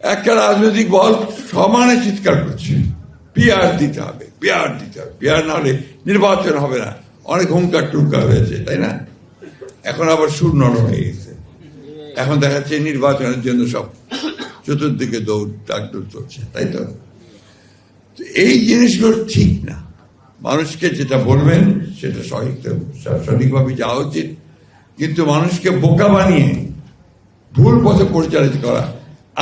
একটা রাজনৈতিক বল সমানে চিৎকার করছে পিআর দিতে হবে, পিআর দিতে হবে, পিআর না হলে নির্বাচন হবে না। অনেক হুঙ্কার টুঙ্কার হয়েছে, তাই না? এখন আবার সুর নরম হয়ে গেছে। এখন দেখা যাচ্ছে নির্বাচনের জন্য সব চতুর্দিকে ডাকদৌড় চলছে, তাই তো? এই জিনিসগুলো ঠিক না। মানুষকে যেটা বলবেন সেটা সঠিকভাবে যাওয়া উচিত, কিন্তু মানুষকে বোকা বানিয়ে ভুল পথে পরিচালিত করা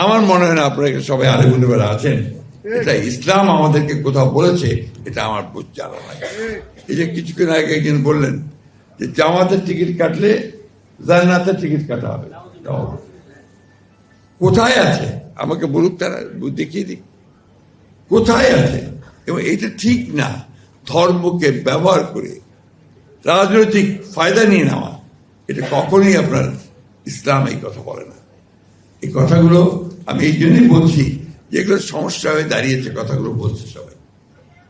আমার মনে হয় না। আপনারা সবাই আলেমুলেমারা আছেন, এটা ইসলাম আমাদেরকে কোথাও বলেছে, এটা আমার জানা নাই। এই যে কিছুক্ষণ আগে একজন বললেন যে জামাতের টিকিট কাটলে জান্নাতের টিকিট কাটা হবে, কোথায় আছে আমাকে বলুক, তারা দেখিয়ে দিক কোথায় আছে। এবং এটা ঠিক না, ধর্মকে ব্যবহার করে রাজনৈতিক ফায়দা নিয়ে নেওয়া, এটা কখনোই আপনার ইসলাম এই কথা বলে না। এই কথাগুলো আমি এই জন্যই বলছি, যেগুলো সমস্যা হয়ে দাঁড়িয়েছে, কথাগুলো বলছে সবাই।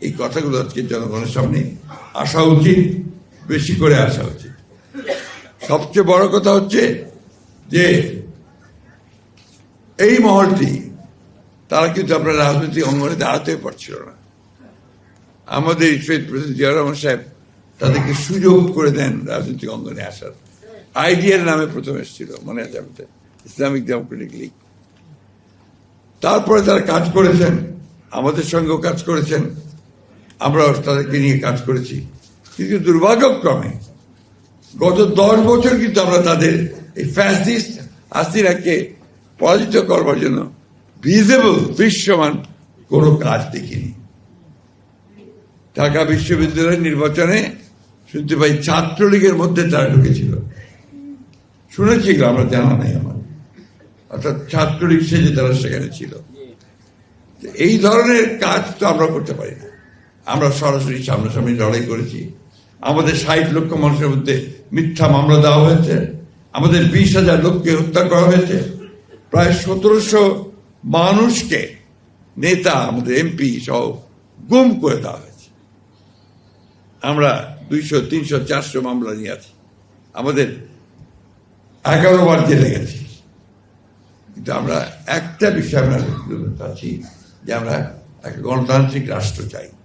এই কথাগুলো আজকে জনগণের সামনে আসা উচিত, বেশি করে আসা উচিত। সবচেয়ে বড় কথা হচ্ছে যে এই মহলটি, তারা কিন্তু আপনার রাজনৈতিক অঙ্গনে দাঁড়াতে পারছিল না। আমাদের প্রেসিডেন্ট জিয়াউর রহমান সাহেব তাদেরকে সুযোগ করে দেন রাজনৈতিক অঙ্গনে আসার। আইডিয়ার নামে প্রথম এসেছিল, মনে আছে আমাদের, ইসলামিক ডেমোক্রেটিক লীগ। তারপরে তারা কাজ করেছেন, আমাদের সঙ্গেও কাজ করেছেন, আমরাও তাদেরকে নিয়ে কাজ করেছি। কিন্তু দুর্ভাগ্যক্রমে গত 10 বছর কিন্তু আমরা তাদের এই ফ্যাসিস্ট হাসিনাকে পরাজিত করবার জন্য ভিজিবল দৃশ্যমান কোনো কাজ দেখিনি। ঢাকা বিশ্ববিদ্যালয়ের নির্বাচনে শুনতে পাই ছাত্রলীগের মধ্যে তারা ঢুকেছিল, শুনেছি, আমরা জানা নাই আমার, অর্থাৎ ছাত্রলীগ সেজে তারা সেখানে ছিল। এই ধরনের কাজ তো আমরা করতে পারি না। আমরা সরাসরি সামনাসামনি লড়াই করেছি। আমাদের 60 লক্ষ মানুষের মধ্যে মিথ্যা মামলা দেওয়া হয়েছে, আমাদের 20,000 লোককে হত্যা করা হয়েছে, প্রায় 1700 মানুষকে, নেতা, আমাদের এমপি সহ গুম করে দেওয়া হয়েছে। আমরা 200, 300, 400 মামলা নিয়ে আছি, আমাদের 11 বার জেলে গেছি। কিন্তু আমরা একটা বিষয় আমরা চাচ্ছি যে আমরা একটা গণতান্ত্রিক রাষ্ট্র চাই।